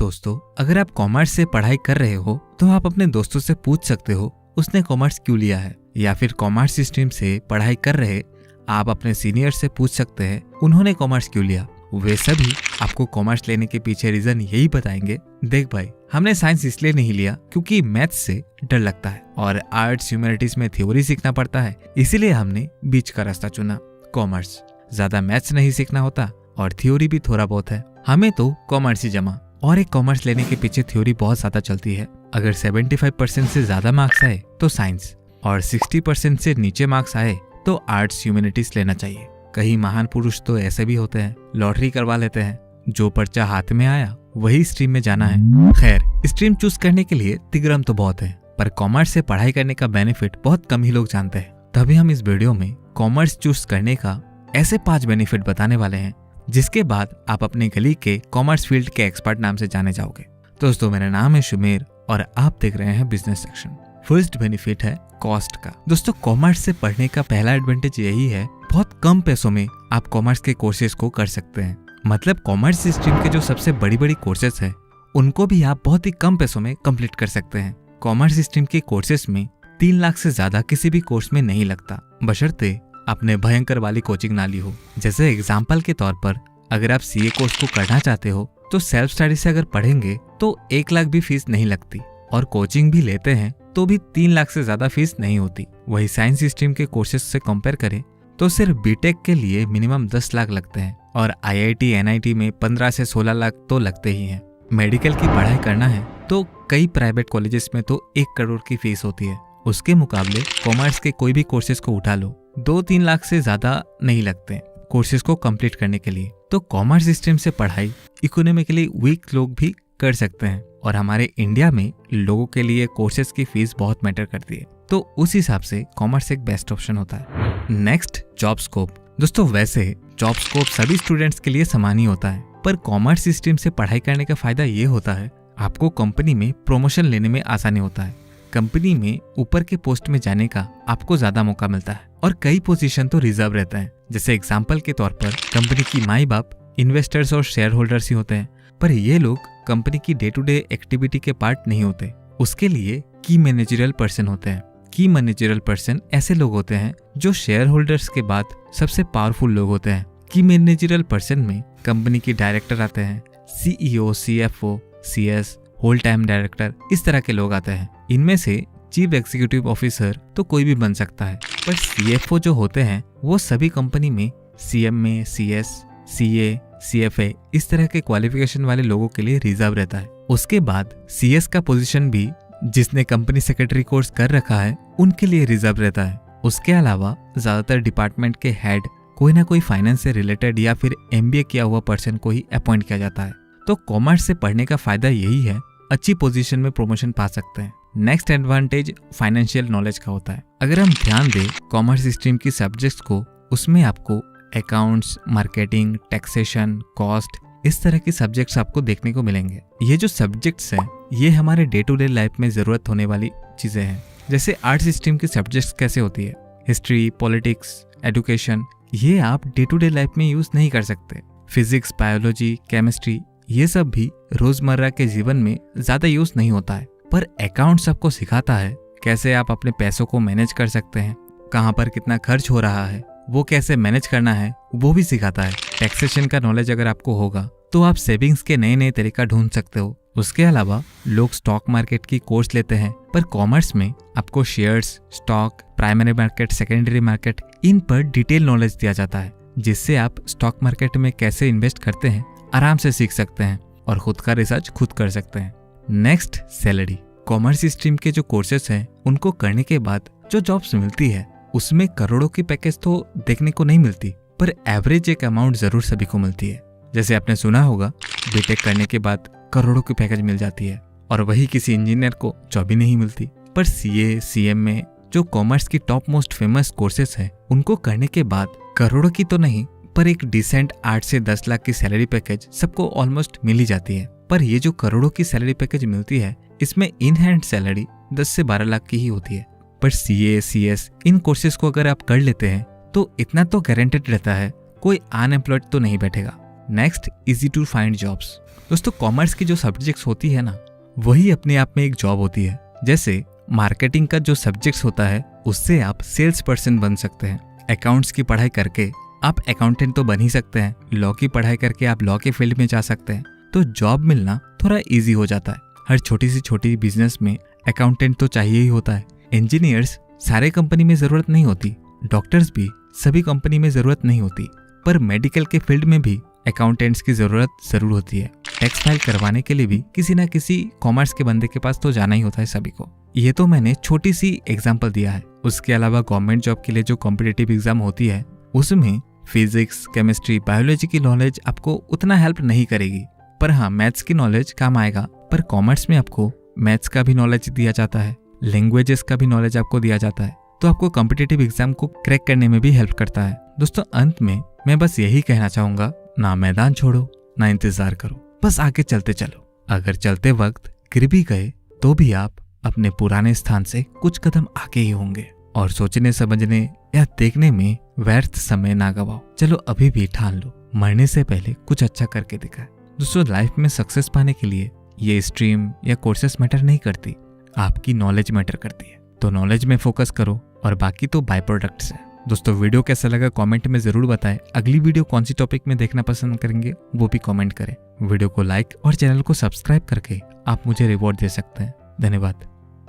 दोस्तों, अगर आप कॉमर्स से पढ़ाई कर रहे हो तो आप अपने दोस्तों से पूछ सकते हो उसने कॉमर्स क्यों लिया है, या फिर कॉमर्स स्ट्रीम से पढ़ाई कर रहे आप अपने सीनियर से पूछ सकते हैं उन्होंने कॉमर्स क्यों लिया। वे सभी आपको कॉमर्स लेने के पीछे रीजन यही बताएंगे, देख भाई हमने साइंस इसलिए नहीं लिया क्योंकि मैथ्स से डर लगता है और आर्ट्स ह्यूमैनिटीज में थ्योरी सीखना पड़ता है, इसीलिए हमने बीच का रास्ता चुना कॉमर्स। ज्यादा मैथ्स नहीं सीखना होता और थ्योरी भी थोड़ा बहुत है, हमें तो कॉमर्स ही जमा। और एक कॉमर्स लेने के पीछे थ्योरी बहुत ज्यादा चलती है। अगर 75% से ज्यादा मार्क्स आए तो साइंस और 60% से नीचे मार्क्स आए तो आर्ट्स ह्यूमैनिटीज लेना चाहिए। कई महान पुरुष तो ऐसे भी होते हैं, लॉटरी करवा लेते हैं, जो पर्चा हाथ में आया वही स्ट्रीम में जाना है। खैर, स्ट्रीम चूज करने के लिए तिग्रम तो बहुत है, पर कॉमर्स से पढ़ाई करने का बेनिफिट बहुत कम ही लोग जानते हैं। तभी हम इस वीडियो में कॉमर्स चूज करने का ऐसे 5 बेनिफिट बताने वाले हैं जिसके बाद आप अपनी गली के कॉमर्स फील्ड के एक्सपर्ट नाम से जाने जाओगे। दोस्तों, मेरा नाम है शुमेर और आप देख रहे हैं बिजनेस सेक्शन। फर्स्ट बेनिफिट है कॉस्ट का। दोस्तों, कॉमर्स से पढ़ने का पहला एडवांटेज यही है, बहुत कम पैसों में आप कॉमर्स के कोर्सेज को कर सकते हैं। मतलब कॉमर्स स्ट्रीम के जो सबसे बड़ी बड़ी कोर्सेज है उनको भी आप बहुत ही कम पैसों में कंप्लीट कर सकते हैं। कॉमर्स स्ट्रीम के कोर्सेज में 3 लाख से ज्यादा किसी भी कोर्स में नहीं लगता, बशर्ते आपने भयंकर वाली कोचिंग ना ली हो। जैसे एग्जाम्पल के तौर पर अगर आप सीए कोर्स को करना चाहते हो तो सेल्फ स्टडी से अगर पढ़ेंगे तो 1 लाख भी फीस नहीं लगती, और कोचिंग भी लेते हैं तो भी 3 लाख से ज्यादा फीस नहीं होती। वही साइंस स्ट्रीम के कोर्सेज से कंपेयर करें तो सिर्फ बीटेक के लिए मिनिमम 10 लाख लगते हैं और आईआईटी एनआईटी में 15 से 16 लाख तो लगते ही हैं। मेडिकल की पढ़ाई करना है तो कई प्राइवेट कॉलेजेस में तो 1 करोड़ की फीस होती है। उसके मुकाबले कॉमर्स के कोई भी कोर्सेज को उठा लो, 2-3 लाख से ज्यादा नहीं लगते कोर्सेज को कंप्लीट करने के लिए। तो कॉमर्स स्ट्रीम से पढ़ाई इकोनॉमिकली वीक लोग भी कर सकते हैं, और हमारे इंडिया में लोगों के लिए कोर्सेज की फीस बहुत मैटर करती है, तो उस हिसाब से कॉमर्स एक बेस्ट ऑप्शन होता है। Next, job scope. दोस्तों, वैसे जॉब स्कोप सभी स्टूडेंट्स के लिए समान ही होता है, पर कॉमर्स स्ट्रीम से पढ़ाई करने का फायदा ये होता है आपको कंपनी में प्रमोशन लेने में आसानी होता है। कंपनी में ऊपर के पोस्ट में जाने का आपको ज्यादा मौका मिलता है और कई पोजीशन तो रिजर्व रहता है। जैसे एग्जांपल के तौर पर कंपनी की माई बाप इन्वेस्टर्स और शेयर होल्डर्स ही होते हैं, पर ये लोग कंपनी की डे टू डे एक्टिविटी के पार्ट नहीं होते। उसके लिए की मैनेजरियल पर्सन होते हैं। की मैनेजरियल पर्सन ऐसे लोग होते हैं जो शेयर होल्डर्स के बाद सबसे पावरफुल लोग होते हैं। की मैनेजरियल पर्सन में कंपनी के डायरेक्टर आते हैं, CEO, CFO, CS, whole time director, इस तरह के लोग आते हैं। इनमें से चीफ एग्जीक्यूटिव ऑफिसर तो कोई भी बन सकता है, पर सीएफओ जो होते हैं वो सभी कंपनी में सीएमए, सीएस, सीए, सीएफए इस तरह के क्वालिफिकेशन वाले लोगों के लिए रिजर्व रहता है। उसके बाद सीएस का पोजीशन भी जिसने कंपनी सेक्रेटरी कोर्स कर रखा है उनके लिए रिजर्व रहता है। उसके अलावा ज्यादातर डिपार्टमेंट के हेड कोई ना कोई फाइनेंस से रिलेटेड या फिर एमबीए किया हुआ पर्सन को ही अपॉइंट किया जाता है। तो कॉमर्स से पढ़ने का फायदा यही है, अच्छी पोजीशन में प्रमोशन पा सकते हैं। नेक्स्ट एडवांटेज फाइनेंशियल नॉलेज का होता है। अगर हम ध्यान दें कॉमर्स स्ट्रीम की सब्जेक्ट्स को, उसमें आपको अकाउंट्स, मार्केटिंग, टैक्सेशन, कॉस्ट, इस तरह की सब्जेक्ट्स आपको देखने को मिलेंगे। ये जो सब्जेक्ट्स हैं ये हमारे डे टू डे लाइफ में जरूरत होने वाली चीजें हैं। जैसे आर्ट्स स्ट्रीम की सब्जेक्ट्स कैसे होती है, हिस्ट्री, पॉलिटिक्स, एजुकेशन, ये आप डे टू डे लाइफ में यूज नहीं कर सकते। फिजिक्स, बायोलॉजी, केमिस्ट्री, ये सब भी रोजमर्रा के जीवन में ज्यादा यूज नहीं होता है, पर अकाउंट्स आपको सिखाता है कैसे आप अपने पैसों को मैनेज कर सकते हैं, कहाँ पर कितना खर्च हो रहा है वो कैसे मैनेज करना है वो भी सिखाता है। टैक्सेशन का नॉलेज अगर आपको होगा तो आप सेविंग्स के नए नए तरीका ढूंढ सकते हो। उसके अलावा लोग स्टॉक मार्केट की कोर्स लेते हैं, पर कॉमर्स में आपको shares, stock, primary market, secondary market, इन पर डिटेल नॉलेज दिया जाता है, जिससे आप स्टॉक मार्केट में कैसे इन्वेस्ट करते हैं आराम से सीख सकते हैं और खुद का रिसर्च खुद कर सकते हैं। Next, salary. कॉमर्स स्ट्रीम के जो कोर्सेस हैं उनको करने के बाद जो जॉब्स मिलती है उसमें करोड़ों की पैकेज तो देखने को नहीं मिलती, पर एवरेज एक अमाउंट जरूर सभी को मिलती है। जैसे आपने सुना होगा बीटेक करने के बाद करोड़ों की पैकेज मिल जाती है, और वही किसी इंजीनियर को जॉब ही नहीं मिलती। पर सीए, सीएमए जो कॉमर्स की टॉप मोस्ट फेमस कोर्सेस हैं उनको करने के बाद करोड़ों की तो नहीं, पर एक डिसेंट 8 से 10 लाख की सैलरी पैकेज सबको ऑलमोस्ट मिल ही जाती है। पर ये जो करोड़ों की सैलरी पैकेज मिलती है इसमें इन हैंड सैलरी 10 से 12 लाख की ही होती है। पर सीए, सीएस इन कोर्सेज को अगर आप कर लेते हैं तो इतना तो गारंटेड रहता है कोई अनएम्प्लॉयड तो नहीं बैठेगा। Next, easy to find jobs. दोस्तों कॉमर्स की जो सब्जेक्ट्स होती है ना, वही अपने आप में एक जॉब होती है। जैसे मार्केटिंग का जो सब्जेक्ट्स होता है उससे आप सेल्स पर्सन बन सकते हैं। अकाउंट्स की पढ़ाई करके आप अकाउंटेंट तो बन ही सकते हैं। लॉ की पढ़ाई करके आप लॉ के फील्ड में जा सकते हैं। तो जॉब मिलना थोड़ा इजी हो जाता है। हर छोटी सी छोटी बिजनेस में अकाउंटेंट तो चाहिए ही होता है। इंजीनियर्स सारे कंपनी में जरूरत नहीं होती, डॉक्टर्स भी सभी कंपनी में जरूरत नहीं होती, पर मेडिकल के फील्ड में भी अकाउंटेंट्स की जरूरत जरूर होती है। टैक्स फाइल करवाने के लिए भी किसी ना किसी कॉमर्स के बंदे के पास तो जाना ही होता है सभी को। ये तो मैंने छोटी सी एग्जांपल दिया है। उसके अलावा गवर्नमेंट जॉब के लिए जो कॉम्पिटिटिव एग्जाम होती है उसमें फिजिक्स, केमिस्ट्री, बायोलॉजी की नॉलेज आपको उतना हेल्प नहीं करेगी, पर हाँ मैथ्स की नॉलेज काम आएगा। पर कॉमर्स में आपको मैथ्स का भी नॉलेज दिया जाता है, लैंग्वेजेस का भी नॉलेज आपको दिया जाता है, तो आपको कॉम्पिटिटिव एग्जाम को क्रैक करने में भी हेल्प करता है। दोस्तों अंत में मैं बस यही कहना चाहूंगा, ना मैदान छोड़ो ना इंतजार करो, बस आगे चलते चलो। अगर चलते वक्त गिर भी गए तो भी आप अपने पुराने स्थान से कुछ कदम आगे ही होंगे। और सोचने समझने या देखने में व्यर्थ समय ना गवाओ। चलो अभी भी ठान लो, मरने से पहले कुछ अच्छा करके दिखाए। दोस्तों लाइफ में सक्सेस पाने के लिए ये स्ट्रीम या कोर्सेस मैटर नहीं करती, आपकी नॉलेज मैटर करती है। तो नॉलेज में फोकस करो और बाकी तो बाय प्रोडक्ट्स है। दोस्तों वीडियो कैसा लगा कमेंट में जरूर बताएं। अगली वीडियो कौन सी टॉपिक में देखना पसंद करेंगे वो भी कमेंट करें। वीडियो को लाइक और चैनल को सब्सक्राइब करके आप मुझे रिवॉर्ड दे सकते हैं। धन्यवाद।